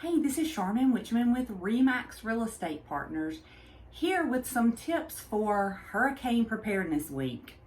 Hey, this is Sharmon Wichman with RE/MAX Real Estate Partners, here with some tips for Hurricane Preparedness Week.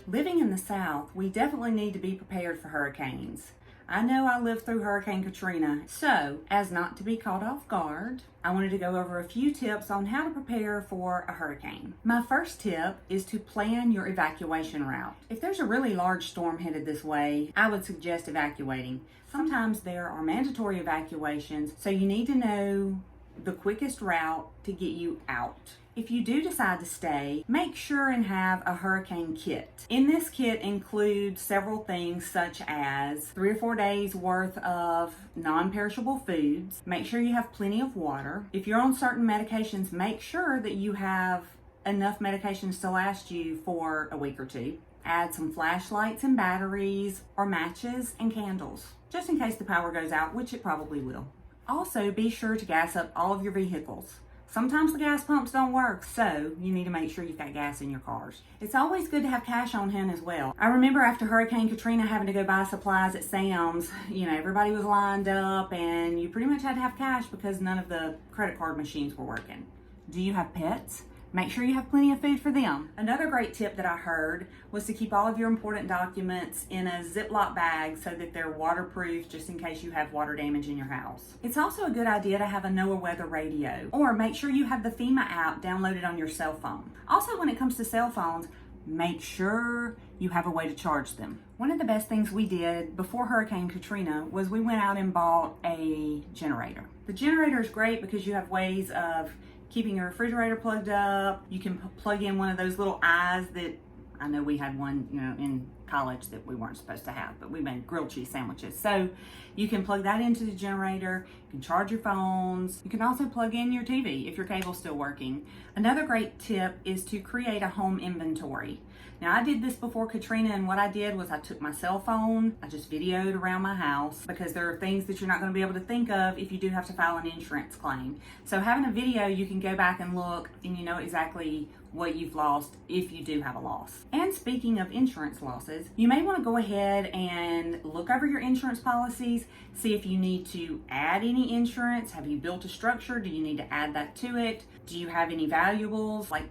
Living in the South, we definitely need to be prepared for hurricanes. I know I lived through Hurricane Katrina, so as not to be caught off guard, I wanted to go over a few tips on how to prepare for a hurricane. My first tip is to plan your evacuation route. If there's a really large storm headed this way, I would suggest evacuating. Sometimes there are mandatory evacuations, so you need to know the quickest route to get you out. If you do decide to stay, make sure and have a hurricane kit. In this kit includes several things such as 3 or 4 days worth of non-perishable foods. Make sure you have plenty of water. If you're on certain medications, make sure that you have enough medications to last you for a week or two. Add some flashlights and batteries or matches and candles, just in case the power goes out, which it probably will. Also, be sure to gas up all of your vehicles. Sometimes the gas pumps don't work, so you need to make sure you've got gas in your cars. It's always good to have cash on hand as well. I remember after Hurricane Katrina having to go buy supplies at Sam's, everybody was lined up and you pretty much had to have cash because none of the credit card machines were working. Do you have pets? Make sure you have plenty of food for them. Another great tip that I heard was to keep all of your important documents in a Ziploc bag so that they're waterproof just in case you have water damage in your house. It's also a good idea to have a NOAA weather radio, or make sure you have the FEMA app downloaded on your cell phone. Also, when it comes to cell phones, make sure you have a way to charge them. One of the best things we did before Hurricane Katrina was we went out and bought a generator. The generator is great because you have ways of keeping your refrigerator plugged up. You can plug in one of those little eyes that, I know we had one, in college that we weren't supposed to have, but we made grilled cheese sandwiches. So you can plug that into the generator. You can charge your phones. You can also plug in your TV if your cable's still working. Another great tip is to create a home inventory. Now, I did this before Katrina, and what I did was I took my cell phone, I just videoed around my house because there are things that you're not going to be able to think of if you do have to file an insurance claim. So having a video, you can go back and look and you know exactly what you've lost if you do have a loss. And speaking of insurance losses, you may want to go ahead and look over your insurance policies, see if you need to add any insurance. Have you built a structure? Do you need to add that to it? Do you have any valuables like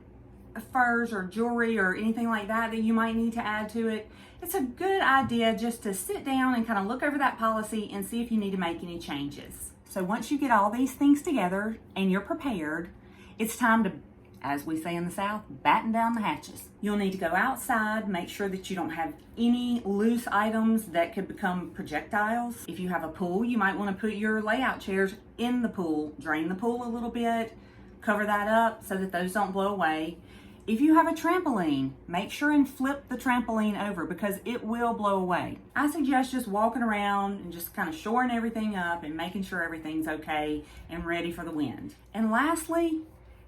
furs or jewelry or anything like that you might need to add to it? It's a good idea just to sit down and kind of look over that policy and see if you need to make any changes. So once you get all these things together and you're prepared, it's time to, as we say in the South, batten down the hatches. You'll need to go outside, make sure that you don't have any loose items that could become projectiles. If you have a pool, you might want to put your layout chairs in the pool, drain the pool a little bit, cover that up so that those don't blow away. If you have a trampoline, make sure and flip the trampoline over because it will blow away. I suggest just walking around and just kind of shoring everything up and making sure everything's okay and ready for the wind. And lastly,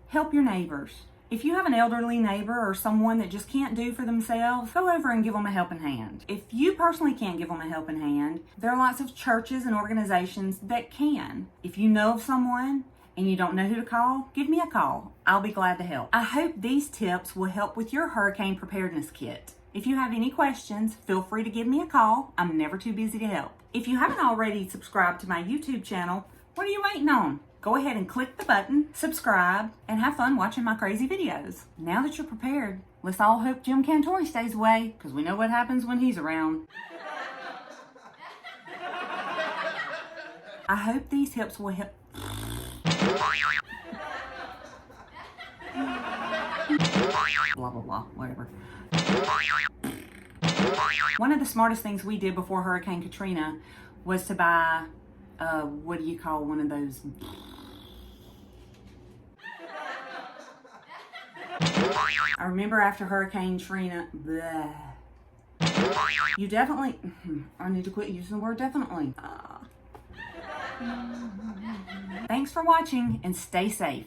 help your neighbors. If you have an elderly neighbor or someone that just can't do for themselves, go over and give them a helping hand. If you personally can't give them a helping hand, there are lots of churches and organizations that can. If you know of someone and you don't know who to call, give me a call. I'll be glad to help. I hope these tips will help with your hurricane preparedness kit. If you have any questions, feel free to give me a call. I'm never too busy to help. If you haven't already subscribed to my YouTube channel, what are you waiting on? Go ahead and click the button, subscribe, and have fun watching my crazy videos. Now that you're prepared, let's all hope Jim Cantori stays away, because we know what happens when he's around. I hope these tips will help. Blah, blah, blah, whatever. One of the smartest things we did before Hurricane Katrina was to buy, what do you call one of those? I remember after Hurricane Katrina, bleh. You definitely, I need to quit using the word definitely. Thanks for watching and stay safe.